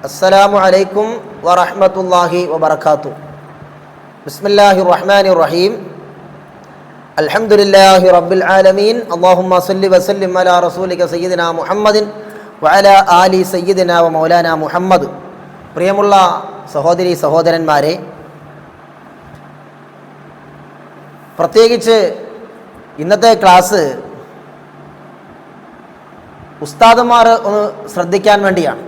السلام عليكم ورحمة الله وبركاته. بسم الله الرحمن الرحيم. الحمد لله رب العالمين. اللهم صل وسلم على رسولك سيدنا محمد وعلى آل سيدنا ومولانا محمد. പ്രിയമുള്ള സഹോദരി സഹോദരന്മാരെ, പ്രത്യേകിച്ച് ഇന്നത്തെ ക്ലാസ് ഉസ്താദുമാർ ഒന്ന് ശ്രദ്ധിക്കാൻ വേണ്ടിയാണ്.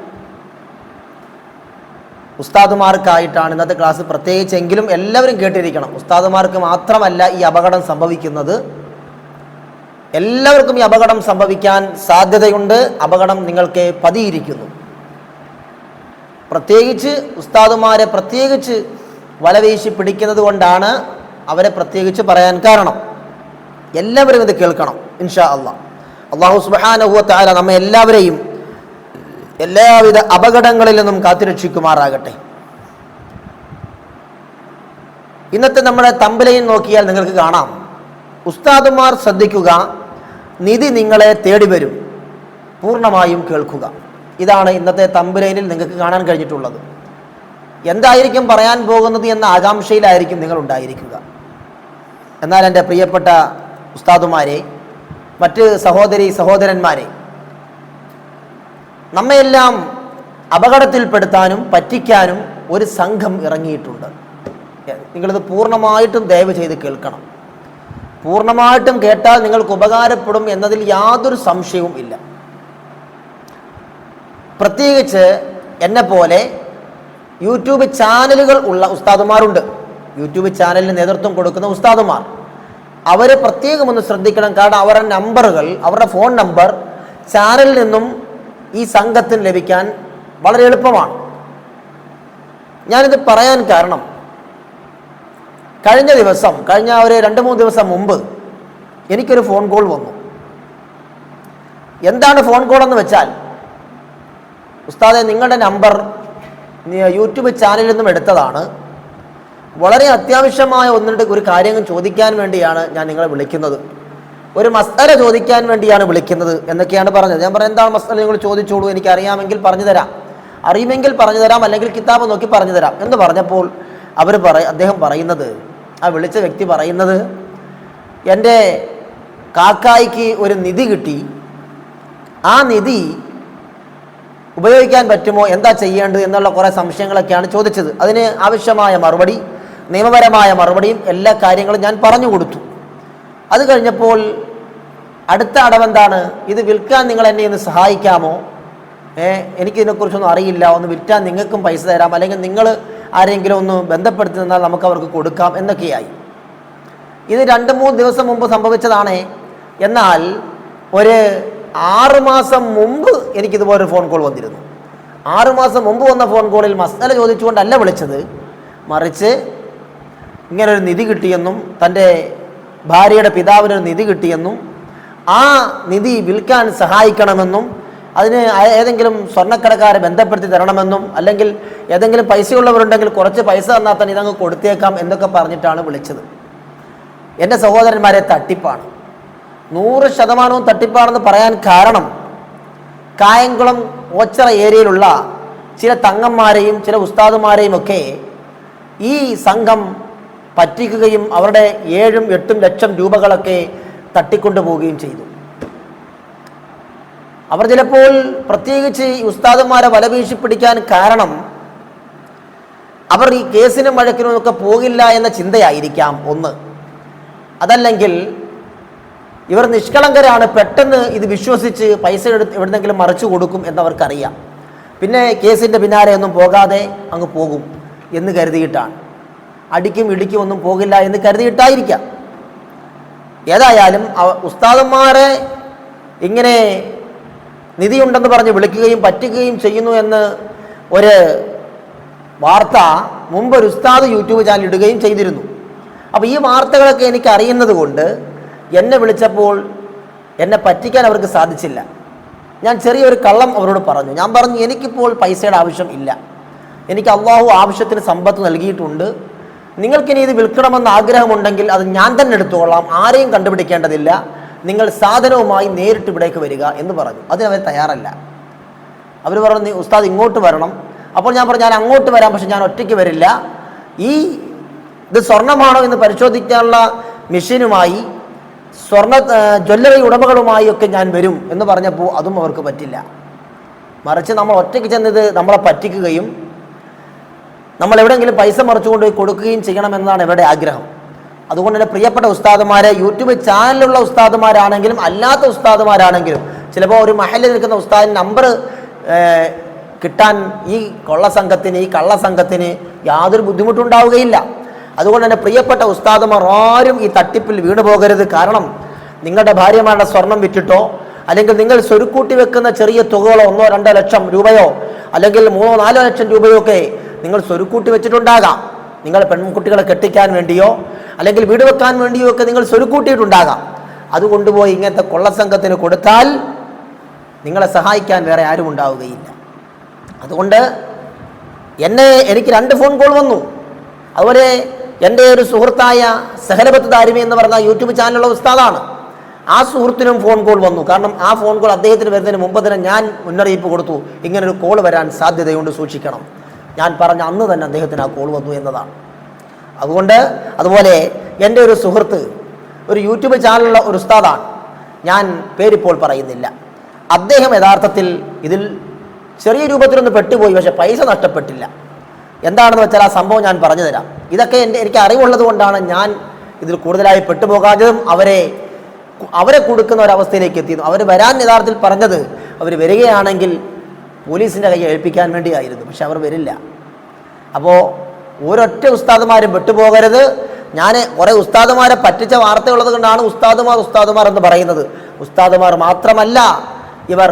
ഉസ്താദുമാർക്കായിട്ടാണ് ഇന്നത്തെ ക്ലാസ് പ്രത്യേകിച്ചെങ്കിലും എല്ലാവരും കേട്ടിരിക്കണം. ഉസ്താദുമാർക്ക് മാത്രമല്ല ഈ അപകടം സംഭവിക്കുന്നത്, എല്ലാവർക്കും ഈ അപകടം സംഭവിക്കാൻ സാധ്യതയുണ്ട്. അപകടം നിങ്ങൾക്ക് പതിയിരിക്കുന്നു. പ്രത്യേകിച്ച് ഉസ്താദുമാരെ പ്രത്യേകിച്ച് വലവീശി പിടിക്കുന്നത് കൊണ്ടാണ് അവരെ പ്രത്യേകിച്ച് പറയാൻ കാരണം. എല്ലാവരും ഇത് കേൾക്കണം ഇൻഷാ അല്ലാഹ്. അല്ലാഹു സുബ്ഹാനഹു വ തആല നമ്മെ എല്ലാവരെയും എല്ലാവിധ അപകടങ്ങളിൽ നിന്നും കാത്തുരക്ഷിക്കുമാറാകട്ടെ. ഇന്നത്തെ നമ്മുടെ തമ്പലയിൽ നോക്കിയാൽ നിങ്ങൾക്ക് കാണാം, ഉസ്താദുമാർ ശ്രദ്ധിക്കുക, നിധി നിങ്ങളെ തേടി വരും, പൂർണ്ണമായും കേൾക്കുക. ഇതാണ് ഇന്നത്തെ തമ്പലയിൽ നിങ്ങൾക്ക് കാണാൻ കഴിഞ്ഞിട്ടുള്ളത്. എന്തായിരിക്കും പറയാൻ പോകുന്നത് എന്ന ആകാംക്ഷയിലായിരിക്കും നിങ്ങൾ ഉണ്ടായിരിക്കുക. എന്നാൽ എൻ്റെ പ്രിയപ്പെട്ട ഉസ്താദുമാരെ, മറ്റ് സഹോദരി സഹോദരന്മാരെ, നമ്മയെല്ലാം അപകടത്തിൽപ്പെടുത്താനും പറ്റിക്കാനും ഒരു സംഘം ഇറങ്ങിയിട്ടുണ്ട്. നിങ്ങളിത് പൂർണ്ണമായിട്ടും ദയവ് ചെയ്ത് കേൾക്കണം. പൂർണ്ണമായിട്ടും കേട്ടാൽ നിങ്ങൾക്ക് ഉപകാരപ്പെടും എന്നതിൽ യാതൊരു സംശയവും ഇല്ല. പ്രത്യേകിച്ച് എന്നെപ്പോലെ യൂട്യൂബ് ചാനലുകൾ ഉള്ള ഉസ്താദുമാരുണ്ട്. യൂട്യൂബ് ചാനലിന് നേതൃത്വം കൊടുക്കുന്ന ഉസ്താദുമാർ, അവരെ പ്രത്യേകം ഒന്ന് ശ്രദ്ധിക്കണം. കാരണം അവരുടെ നമ്പറുകൾ, അവരുടെ ഫോൺ നമ്പർ ചാനലിൽ നിന്നും ഈ സംഘത്തിന് ലഭിക്കാൻ വളരെ എളുപ്പമാണ്. ഞാനിത് പറയാൻ കാരണം, കഴിഞ്ഞ ഒരു 2-3 ദിവസം മുമ്പ് എനിക്കൊരു ഫോൺ കോൾ വന്നു. എന്താണ് ഫോൺ കോൾ എന്ന് വെച്ചാൽ, ഉസ്താദെ, നിങ്ങളുടെ നമ്പർ യൂട്യൂബ് ചാനലിൽ നിന്നും എടുത്തതാണ്, വളരെ അത്യാവശ്യമായ ഒരു കാര്യങ്ങൾ ചോദിക്കാൻ വേണ്ടിയാണ് ഞാൻ നിങ്ങളെ വിളിക്കുന്നത്, ഒരു മസ്അല ചോദിക്കാൻ വേണ്ടിയാണ് വിളിക്കുന്നത് എന്നൊക്കെയാണ് പറഞ്ഞത്. ഞാൻ പറഞ്ഞു, എന്താണ് മസ്അല, നിങ്ങൾ ചോദിച്ചോളൂ, എനിക്ക് അറിയാമെങ്കിൽ പറഞ്ഞു തരാം, അറിയുമെങ്കിൽ പറഞ്ഞു തരാം, അല്ലെങ്കിൽ കിതാബ് നോക്കി പറഞ്ഞു തരാം എന്ന് പറഞ്ഞപ്പോൾ അദ്ദേഹം പറയുന്നത്, ആ വിളിച്ച വ്യക്തി പറയുന്നത്, എൻ്റെ കാക്കായ്ക്ക് ഒരു നിധി കിട്ടി, ആ നിധി ഉപയോഗിക്കാൻ പറ്റുമോ, എന്താ ചെയ്യേണ്ടത് എന്നുള്ള കുറേ സംശയങ്ങളൊക്കെയാണ് ചോദിച്ചത്. അതിന് ആവശ്യമായ മറുപടി, നിയമപരമായ മറുപടിയും എല്ലാ കാര്യങ്ങളും ഞാൻ പറഞ്ഞു കൊടുത്തു. അത് കഴിഞ്ഞപ്പോൾ അടുത്ത അടവെന്താണ്, ഇത് വിൽക്കാൻ നിങ്ങൾ എന്നെ ഒന്ന് സഹായിക്കാമോ, എനിക്കിതിനെക്കുറിച്ചൊന്നും അറിയില്ല, ഒന്ന് വിൽക്കാൻ നിങ്ങൾക്കും പൈസ തരാം, അല്ലെങ്കിൽ നിങ്ങൾ ആരെങ്കിലും ഒന്ന് ബന്ധപ്പെടുത്തി തന്നാൽ നമുക്ക് അവർക്ക് കൊടുക്കാം എന്നൊക്കെയായി. ഇത് 2-3 ദിവസം മുമ്പ് സംഭവിച്ചതാണ്. എന്നാൽ ഒരു 6 മാസം മുമ്പ് എനിക്കിതുപോലൊരു ഫോൺ കോൾ വന്നിരുന്നു. 6 മാസം മുമ്പ് വന്ന ഫോൺ കോളിൽ മസ്അല ചോദിച്ചുകൊണ്ടല്ല വിളിച്ചത്, മറിച്ച് ഇങ്ങനൊരു നിധി കിട്ടിയെന്നും തൻ്റെ ഭാര്യയുടെ പിതാവിനൊരു നിധി കിട്ടിയെന്നും ആ നിധി വിൽക്കാൻ സഹായിക്കണമെന്നും അതിന് ഏതെങ്കിലും സ്വർണ്ണക്കടക്കാരെ ബന്ധപ്പെടുത്തി തരണമെന്നും, അല്ലെങ്കിൽ ഏതെങ്കിലും പൈസയുള്ളവരുണ്ടെങ്കിൽ കുറച്ച് പൈസ തന്നാൽ തന്നെ ഇതങ്ങ് കൊടുത്തേക്കാം എന്നൊക്കെ പറഞ്ഞിട്ടാണ് വിളിച്ചത്. എൻ്റെ സഹോദരന്മാരെ, തട്ടിപ്പാണ്, 100% തട്ടിപ്പാണെന്ന് പറയാൻ കാരണം, കായംകുളം ഓച്ചിറ ഏരിയയിലുള്ള ചില തങ്ങന്മാരെയും ചില ഉസ്താദുമാരെയും ഒക്കെ ഈ സംഘം പറ്റിക്കുകയും അവരുടെ 7-8 ലക്ഷം രൂപകളൊക്കെ തട്ടിക്കൊണ്ടുപോവുകയും ചെയ്തു. അവർ ചിലപ്പോൾ പ്രത്യേകിച്ച് ഈ ഉസ്താദുമാരെ വലവീശി പിടിക്കാൻ കാരണം, അവർ ഈ കേസിനും വഴക്കിനും ഒക്കെ പോകില്ല എന്ന ചിന്തയായിരിക്കാം ഒന്ന്. അതല്ലെങ്കിൽ ഇവർ നിഷ്കളങ്കരാണ്, പെട്ടെന്ന് ഇത് വിശ്വസിച്ച് പൈസ എവിടെന്നെങ്കിലും മറിച്ചു കൊടുക്കും എന്നവർക്കറിയാം. പിന്നെ കേസിൻ്റെ പിന്നാലെ ഒന്നും പോകാതെ അങ്ങ് പോകും എന്ന് കരുതിയിട്ടാണ്, അടിക്കും ഇടിക്കും ഒന്നും പോകില്ല എന്ന് കരുതിയിട്ടായിരിക്കാം. ഏതായാലും ഉസ്താദന്മാരെ ഇങ്ങനെ നിധിയുണ്ടെന്ന് പറഞ്ഞ് വിളിക്കുകയും പറ്റിക്കുകയും ചെയ്യുന്നു എന്ന് ഒരു വാർത്ത മുമ്പ് ഒരു ഉസ്താദ് യൂട്യൂബ് ചാനൽ ഇടുകയും ചെയ്തിരുന്നു. അപ്പോൾ ഈ വാർത്തകളൊക്കെ എനിക്ക് അറിയുന്നത് കൊണ്ട് എന്നെ വിളിച്ചപ്പോൾ എന്നെ പറ്റിക്കാൻ അവർക്ക് സാധിച്ചില്ല. ഞാൻ ചെറിയൊരു കള്ളം അവരോട് പറഞ്ഞു. ഞാൻ പറഞ്ഞു, എനിക്കിപ്പോൾ പൈസയുടെ ആവശ്യം ഇല്ല, എനിക്ക് അള്ളാഹു ആവശ്യത്തിന് സമ്പത്ത് നൽകിയിട്ടുണ്ട്, നിങ്ങൾക്കിനി ഇത് വിൽക്കണമെന്ന് ആഗ്രഹമുണ്ടെങ്കിൽ അത് ഞാൻ തന്നെ എടുത്തുകൊള്ളാം, ആരെയും കണ്ടുപിടിക്കേണ്ടതില്ല, നിങ്ങൾ സാധനവുമായി നേരിട്ട് ഇവിടേക്ക് വരിക എന്ന് പറഞ്ഞു. അതിനവർ തയ്യാറല്ല. അവർ പറഞ്ഞു, ഉസ്താദ് ഇങ്ങോട്ട് വരണം, അപ്പോൾ ഞാൻ പറഞ്ഞു ഞാൻ അങ്ങോട്ട് വരാം, പക്ഷെ ഞാൻ ഒറ്റയ്ക്ക് വരില്ല, ഇത് സ്വർണ്ണമാണോ എന്ന് പരിശോധിക്കാനുള്ള മെഷീനുമായി ജ്വല്ലറി ഉടമകളുമായി ഒക്കെ ഞാൻ വരും എന്ന് പറഞ്ഞപ്പോൾ അതും അവർക്ക് പറ്റില്ല. മറിച്ച് നമ്മൾ ഒറ്റയ്ക്ക് ചെന്നത് നമ്മളെ പറ്റിക്കുകയും നമ്മൾ എവിടെയെങ്കിലും പൈസ മറിച്ചുകൊണ്ട് കൊടുക്കുകയും ചെയ്യണമെന്നാണ് ഇവരുടെ ആഗ്രഹം. അതുകൊണ്ട് തന്നെ പ്രിയപ്പെട്ട ഉസ്താദുമാരെ, യൂട്യൂബ് ചാനലിലുള്ള ഉസ്താദുമാരാണെങ്കിലും അല്ലാത്ത ഉസ്താദുമാരാണെങ്കിലും ചിലപ്പോൾ ഒരു മഹലിൽ നിൽക്കുന്ന ഉസ്താദിന് നമ്പർ കിട്ടാൻ ഈ കള്ളസംഘത്തിന് യാതൊരു ബുദ്ധിമുട്ടുണ്ടാവുകയില്ല. അതുകൊണ്ട് തന്നെ പ്രിയപ്പെട്ട ഉസ്താദുമാർ ആരും ഈ തട്ടിപ്പിൽ വീണു പോകരുത്. കാരണം നിങ്ങളുടെ ഭാര്യമാരുടെ സ്വർണം വിറ്റിട്ടോ അല്ലെങ്കിൽ നിങ്ങൾ സ്വരുക്കൂട്ടി വെക്കുന്ന ചെറിയ തുകകളോ 1-2 ലക്ഷം രൂപയോ അല്ലെങ്കിൽ 3-4 ലക്ഷം രൂപയോ ഒക്കെ നിങ്ങൾ സ്വരുക്കൂട്ടി വെച്ചിട്ടുണ്ടാകാം. നിങ്ങൾ പെൺകുട്ടികളെ കെട്ടിക്കാൻ വേണ്ടിയോ അല്ലെങ്കിൽ വീട് വെക്കാൻ വേണ്ടിയോ ഒക്കെ നിങ്ങൾ സ്വരുക്കൂട്ടിയിട്ടുണ്ടാകാം. അത് കൊണ്ടുപോയി ഇങ്ങനത്തെ കൊള്ളസംഘത്തിന് കൊടുത്താൽ നിങ്ങളെ സഹായിക്കാൻ വേറെ ആരും ഉണ്ടാവുകയില്ല. അതുകൊണ്ട് എനിക്ക് 2 ഫോൺ കോൾ വന്നു. അതുപോലെ എൻ്റെ ഒരു സുഹൃത്തായ സഹലബത്ത് ദാരിമി എന്ന് പറഞ്ഞ യൂട്യൂബ് ചാനലുള്ള ഉസ്താദാണ്. ആ സുഹൃത്തിനും ഫോൺ കോൾ വന്നു. കാരണം ആ ഫോൺ കോൾ അദ്ദേഹത്തിന് വരുന്നതിന് മുമ്പ് തന്നെ ഞാൻ മുന്നറിയിപ്പ് കൊടുത്തു, ഇങ്ങനൊരു കോൾ വരാൻ സാധ്യതയുണ്ട്, സൂക്ഷിക്കണം. ഞാൻ പറഞ്ഞ അന്ന് തന്നെ അദ്ദേഹത്തിന് ആ കോൾ വന്നു എന്നതാണ്. അതുപോലെ എൻ്റെ ഒരു സുഹൃത്ത് ഒരു യൂട്യൂബ് ചാനലുള്ള ഒരു ഉസ്താദാണ്, ഞാൻ പേരിപ്പോൾ പറയുന്നില്ല. അദ്ദേഹം യഥാർത്ഥത്തിൽ ഇതിൽ ചെറിയ രൂപത്തിലൊന്ന് പെട്ടുപോയി, പക്ഷെ പൈസ നഷ്ടപ്പെട്ടില്ല. എന്താണെന്ന് വെച്ചാൽ ആ സംഭവം ഞാൻ പറഞ്ഞു തരാം. ഇതൊക്കെ എനിക്ക് അറിവുള്ളത് കൊണ്ടാണ് ഞാൻ ഇതിൽ കൂടുതലായി പെട്ടുപോകാത്തതും അവരെ കൊടുക്കുന്ന ഒരവസ്ഥയിലേക്ക് എത്തിയതും. അവർ വരാൻ യഥാർത്ഥത്തിൽ പറഞ്ഞത് അവർ വരികയാണെങ്കിൽ പോലീസിൻ്റെ കയ്യിൽ ഏൽപ്പിക്കാൻ വേണ്ടിയായിരുന്നു, പക്ഷെ അവർ വരില്ല. അപ്പോൾ ഒരൊറ്റ ഉസ്താദുമാരും പെട്ടുപോകരുത്. ഞാൻ കുറേ ഉസ്താദുമാരെ പറ്റിച്ച വാർത്തയുള്ളത് കൊണ്ടാണ് ഉസ്താദുമാർ എന്ന് പറയുന്നത്. ഉസ്താദുമാർ മാത്രമല്ല ഇവർ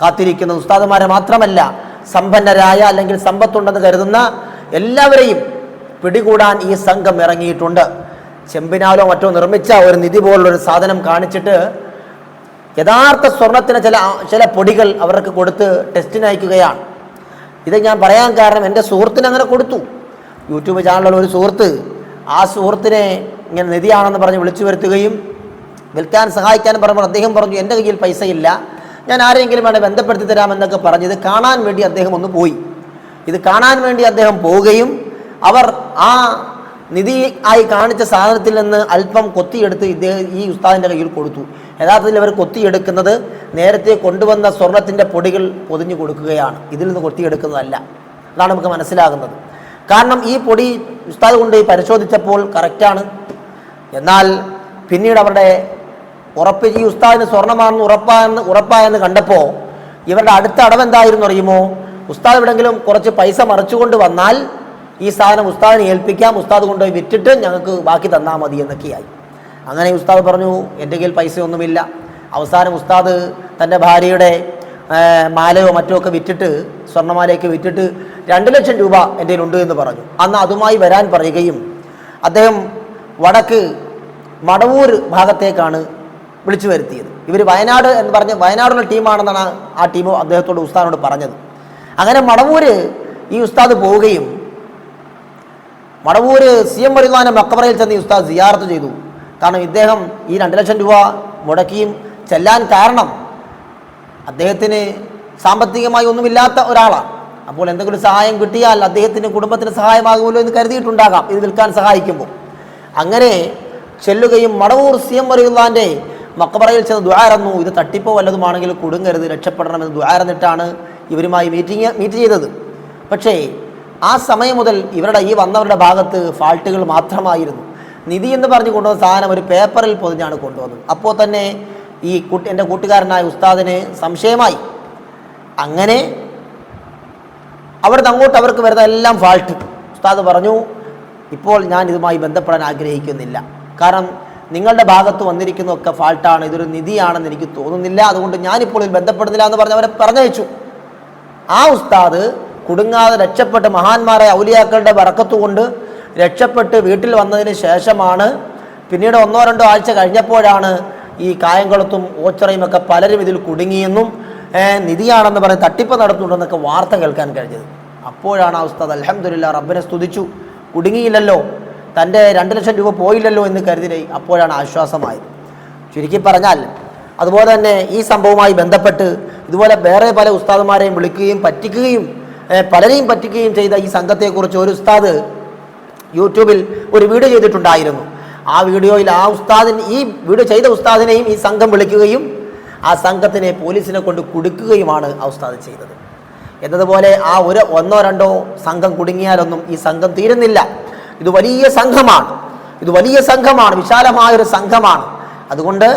കാത്തിരിക്കുന്നത്, ഉസ്താദുമാരെ മാത്രമല്ല സമ്പന്നരായ അല്ലെങ്കിൽ സമ്പത്തുണ്ടെന്ന് കരുതുന്ന എല്ലാവരെയും പിടികൂടാൻ ഈ സംഘം ഇറങ്ങിയിട്ടുണ്ട്. ചെമ്പിനാലോ മറ്റോ നിർമ്മിച്ച ഒരു നിധി പോലുള്ളൊരു സാധനം കാണിച്ചിട്ട് യഥാർത്ഥ സ്വർണത്തിന് ചില പൊടികൾ അവർക്ക് കൊടുത്ത് ടെസ്റ്റിന് അയക്കുകയാണ്. ഇത് ഞാൻ പറയാൻ കാരണം എൻ്റെ സുഹൃത്തിന് അങ്ങനെ കൊടുത്തു. യൂട്യൂബ് ചാനലിലുള്ള ഒരു സുഹൃത്ത്, ആ സുഹൃത്തിനെ ഇങ്ങനെ നിധിയാണെന്ന് പറഞ്ഞ് വിളിച്ചു വരുത്തുകയും വിൽക്കാൻ സഹായിക്കാൻ പറയുമ്പോൾ അദ്ദേഹം പറഞ്ഞു എൻ്റെ കയ്യിൽ പൈസയില്ല, ഞാൻ ആരെങ്കിലും വേണേൽ ബന്ധപ്പെടുത്തി തരാമെന്നൊക്കെ പറഞ്ഞ് ഇത് കാണാൻ വേണ്ടി അദ്ദേഹം ഒന്ന് പോയി. ഇത് കാണാൻ വേണ്ടി അദ്ദേഹം പോവുകയും അവർ ആ നിധി ആയി കാണിച്ച സാധനത്തിൽ നിന്ന് അല്പം കൊത്തിയെടുത്ത് ഈ ഉസ്താദിൻ്റെ കയ്യിൽ കൊടുത്തു. യഥാർത്ഥത്തിൽ അവർ കൊത്തിയെടുക്കുന്നത് നേരത്തെ കൊണ്ടുവന്ന സ്വർണത്തിൻ്റെ പൊടികൾ പൊതിഞ്ഞു കൊടുക്കുകയാണ്, ഇതിൽ നിന്ന് കൊത്തിയെടുക്കുന്നതല്ല. അതാണ് നമുക്ക് മനസ്സിലാകുന്നത്. കാരണം ഈ പൊടി ഉസ്താദ് കൊണ്ടുപോയി പരിശോധിച്ചപ്പോൾ കറക്റ്റാണ്. എന്നാൽ പിന്നീട് അവരുടെ ഈ ഉസ്താദിന് സ്വർണ്ണമാണെന്ന് ഉറപ്പായെന്ന് കണ്ടപ്പോൾ ഇവരുടെ അടുത്ത അടവെന്തായിരുന്നു അറിയുമോ? ഉസ്താദ് എവിടെങ്കിലും കുറച്ച് പൈസ മറിച്ചുകൊണ്ട് വന്നാൽ ഈ സാധനം ഉസ്താദിനെ ഏൽപ്പിക്കാം, ഉസ്താദ് കൊണ്ടുപോയി വിറ്റിട്ട് ഞങ്ങൾക്ക് ബാക്കി തന്നാൽ മതി എന്നൊക്കെയായി. അങ്ങനെ ഉസ്താദ് പറഞ്ഞു എൻ്റെ കയ്യിൽ പൈസയൊന്നുമില്ല. അവസാനം ഉസ്താദ് തൻ്റെ ഭാര്യയുടെ മാലയോ മറ്റോ ഒക്കെ വിറ്റിട്ട്, സ്വർണ്ണമാലയൊക്കെ വിറ്റിട്ട് 2 ലക്ഷം രൂപ എൻ്റെ കയ്യിലുണ്ട് എന്ന് പറഞ്ഞു. അന്ന് അതുമായി വരാൻ പറയുകയും അദ്ദേഹം വടക്ക് മടവൂർ ഭാഗത്തേക്കാണ് വിളിച്ചു വരുത്തിയത്. ഇവർ വയനാട് എന്ന് പറഞ്ഞ് വയനാടുള്ള ടീമാണെന്നാണ് ആ ടീം അദ്ദേഹത്തോട് ഉസ്താദിനോട് പറഞ്ഞത്. അങ്ങനെ മടവൂര് ഈ ഉസ്താദ് പോവുകയും മടവൂര് CM വലുതാന മക്കബറയിൽ ചെന്ന് ഈ ഉസ്താദ് സിയാറത്ത് ചെയ്തു. കാരണം ഇദ്ദേഹം ഈ 2 ലക്ഷം രൂപ മുടക്കിയും ചെല്ലാൻ കാരണം അദ്ദേഹത്തിന് സാമ്പത്തികമായി ഒന്നുമില്ലാത്ത ഒരാളാണ്. അപ്പോൾ എന്തെങ്കിലും സഹായം കിട്ടിയാൽ അദ്ദേഹത്തിന് കുടുംബത്തിന് സഹായമാകുമല്ലോ എന്ന് കരുതിയിട്ടുണ്ടാകാം ഇത് വിൽക്കാൻ സഹായിക്കുമ്പോൾ. അങ്ങനെ ചെല്ലുകയും മടവൂർ CM വലുതാൻ്റെ മക്കബറയിൽ ചെന്ന് ദുആറന്നു. ഇത് തട്ടിപ്പോ വല്ലതുമാണെങ്കിൽ കുടുങ്ങരുത്, രക്ഷപ്പെടണമെന്ന് ദുആറന്നിട്ടാണ് ഇവരുമായി മീറ്റ് ചെയ്തത്. പക്ഷേ ആ സമയം മുതൽ ഈ വന്നവരുടെ ഭാഗത്ത് ഫാൾട്ടുകൾ മാത്രമായിരുന്നു. നിധി എന്ന് പറഞ്ഞു കൊണ്ടുവന്ന സാധനം ഒരു പേപ്പറിൽ പൊതിഞ്ഞാണ് കൊണ്ടുവന്നത്. അപ്പോൾ തന്നെ എൻ്റെ കൂട്ടുകാരനായ ഉസ്താദിന് സംശയമായി. അങ്ങനെ അവിടുന്ന് അങ്ങോട്ട് അവർക്ക് വരുന്ന എല്ലാം ഫാൾട്ട്. ഉസ്താദ് പറഞ്ഞു ഇപ്പോൾ ഞാൻ ഇതുമായി ബന്ധപ്പെടാൻ ആഗ്രഹിക്കുന്നില്ല, കാരണം നിങ്ങളുടെ ഭാഗത്ത് വന്നിരിക്കുന്നതൊക്കെ ഫാൾട്ടാണ്, ഇതൊരു നിധിയാണെന്ന് എനിക്ക് തോന്നുന്നില്ല, അതുകൊണ്ട് ഞാനിപ്പോൾ ഇതിൽ ബന്ധപ്പെടുന്നില്ല എന്ന് പറഞ്ഞ് അവരെ പറഞ്ഞയച്ചു. ആ ഉസ്താദ് കുടുങ്ങാതെ രക്ഷപ്പെട്ട് മഹാന്മാരായ ഔലിയാക്കളുടെ ബറക്കത്ത് കൊണ്ട് രക്ഷപ്പെട്ട് വീട്ടിൽ വന്നതിന് ശേഷമാണ് പിന്നീട് 1-2 ആഴ്ച കഴിഞ്ഞപ്പോഴാണ് ഈ കായംകുളത്തും ഓച്ചിറയും ഒക്കെ പലരും ഇതിൽ കുടുങ്ങിയെന്നും നിധിയാണെന്ന് പറഞ്ഞ് തട്ടിപ്പ് നടത്തുന്നുണ്ടെന്നൊക്കെ വാർത്ത കേൾക്കാൻ കഴിഞ്ഞത്. അപ്പോഴാണ് ആ ഉസ്താദ് അൽഹംദുലില്ലാഹ് റബ്ബിനെ സ്തുതിച്ചു, കുടുങ്ങിയില്ലല്ലോ, തൻ്റെ 2 ലക്ഷം രൂപ പോയില്ലല്ലോ എന്ന് കരുതി അപ്പോഴാണ് ആശ്വാസമായത്. ചുരുക്കി പറഞ്ഞാൽ അതുപോലെ തന്നെ ഈ സംഭവവുമായി ബന്ധപ്പെട്ട് ഇതുപോലെ വേറെ പല ഉസ്താദുമാരെയും വിളിക്കുകയും പറ്റിക്കുകയും പലരെയും പറ്റിക്കുകയും ചെയ്ത ഈ സംഘത്തെക്കുറിച്ച് ഒരു ഉസ്താദ് യൂട്യൂബിൽ ഒരു വീഡിയോ ചെയ്തിട്ടുണ്ടായിരുന്നു. ആ വീഡിയോയിൽ ആ ഉസ്താദിന്, ഈ വീഡിയോ ചെയ്ത ഉസ്താദിനെയും ഈ സംഘം വിളിക്കുകയും ആ സംഘത്തിനെ പോലീസിനെ കൊണ്ട് കുടുക്കുകയുമാണ് ആ ഉസ്താദ് ചെയ്തത്. എന്നതുപോലെ ആ ഒന്നോ രണ്ടോ സംഘം കുടുങ്ങിയാലൊന്നും ഈ സംഘം തീരുന്നില്ല. ഇത് വലിയ സംഘമാണ്, വിശാലമായൊരു സംഘമാണ്. അതുകൊണ്ട്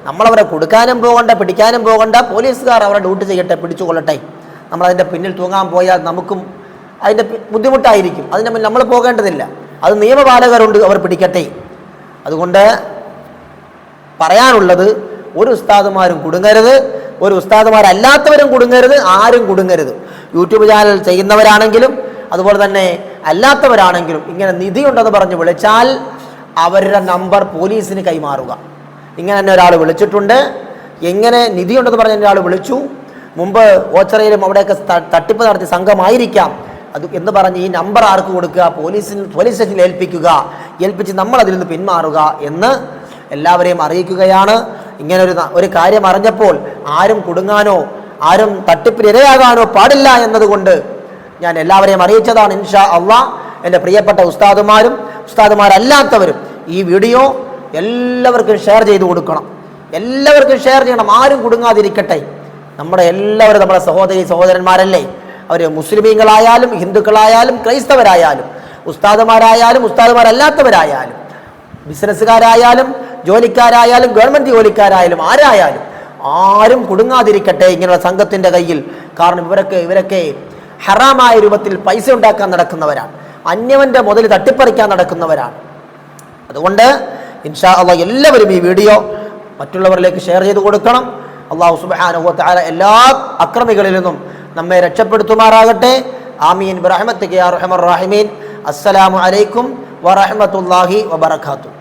നമ്മളവരെ കൊടുക്കാനും പോകണ്ട, പിടിക്കാനും പോകണ്ട. പോലീസുകാർ അവരെ ഡ്യൂട്ടി ചെയ്യട്ടെ, പിടിച്ചുകൊള്ളട്ടെ. നമ്മളതിൻ്റെ പിന്നിൽ തൂങ്ങാൻ പോയാൽ നമുക്കും അതിൻ്റെ ബുദ്ധിമുട്ടായിരിക്കും. അതിൻ്റെ മുന്നിൽ നമ്മൾ പോകേണ്ടതില്ല. അത് നിയമപാലകരുണ്ട്, അവർ പിടിക്കട്ടെ. അതുകൊണ്ട് പറയാനുള്ളത്, ഒരു ഉസ്താദുമാരും കുടുങ്ങരുത്, ഒരു ഉസ്താദുമാരല്ലാത്തവരും കുടുങ്ങരുത്, ആരും കുടുങ്ങരുത്. യൂട്യൂബ് ചാനൽ ചെയ്യുന്നവരാണെങ്കിലും അതുപോലെ തന്നെ അല്ലാത്തവരാണെങ്കിലും ഇങ്ങനെ നിധിയുണ്ടെന്ന് പറഞ്ഞ് വിളിച്ചാൽ അവരുടെ നമ്പർ പോലീസിന് കൈമാറുക. ഇങ്ങനെ തന്നെ ഒരാൾ വിളിച്ചിട്ടുണ്ട്. എങ്ങനെ നിധിയുണ്ടെന്ന് പറഞ്ഞ ഒരാൾ വിളിച്ചു, മുമ്പ് ഓച്ചറയിലും അവിടെയൊക്കെ തട്ടിപ്പ് നടത്തിയ സംഘമായിരിക്കാം അത് എന്ന് പറഞ്ഞ് ഈ നമ്പർ ആർക്ക് കൊടുക്കുക? പോലീസ് സ്റ്റേഷനിൽ ഏൽപ്പിച്ച് നമ്മൾ അതിൽ നിന്ന് പിന്മാറുക എന്ന് എല്ലാവരെയും അറിയിക്കുകയാണ്. ഇങ്ങനെ ഒരു കാര്യം അറിഞ്ഞപ്പോൾ ആരും കുടുങ്ങാനോ ആരും തട്ടിപ്പിന് ഇരയാകാനോ പാടില്ല എന്നതുകൊണ്ട് ഞാൻ എല്ലാവരെയും അറിയിച്ചതാണ്. ഇൻഷാ അള്ളാഹ് എൻ്റെ പ്രിയപ്പെട്ട ഉസ്താദുമാരല്ലാത്തവരും ഈ വീഡിയോ എല്ലാവർക്കും ഷെയർ ചെയ്ത് കൊടുക്കണം. എല്ലാവർക്കും ഷെയർ ചെയ്യണം, ആരും കുടുങ്ങാതിരിക്കട്ടെ. നമ്മുടെ സഹോദരന്മാരല്ലേ, അവർ മുസ്ലിമീങ്ങളായാലും ഹിന്ദുക്കളായാലും ക്രൈസ്തവരായാലും ഉസ്താദുമാരായാലും ഉസ്താദുമാരല്ലാത്തവരായാലും ബിസിനസ്സുകാരായാലും ജോലിക്കാരായാലും ഗവൺമെൻറ് ജോലിക്കാരായാലും ആരും കുടുങ്ങാതിരിക്കട്ടെ ഇങ്ങനെയുള്ള സംഘത്തിൻ്റെ കയ്യിൽ. കാരണം ഇവരൊക്കെ ഹറാമായ രൂപത്തിൽ പൈസ ഉണ്ടാക്കാൻ നടക്കുന്നവരാണ്, അന്യവൻ്റെ മുതൽ തട്ടിപ്പറിക്കാൻ നടക്കുന്നവരാണ്. അതുകൊണ്ട് ഇൻഷാ അള്ളാഹ് എല്ലാവരും ഈ വീഡിയോ മറ്റുള്ളവരിലേക്ക് ഷെയർ ചെയ്ത് കൊടുക്കണം. അള്ളാഹു സുബ്ഹാനഹു വ തആല എല്ലാ അക്രമികളിൽ നിന്നും നമ്മെ രക്ഷപ്പെടുത്തുമാറാകട്ടെ. ആമീൻ ബിറഹ്മതിക യാ അർഹമർ റഹീമീൻ. അസ്സലാമു അലൈക്കും വറഹ്മത്തുള്ളാഹി വബറകാതുഹു.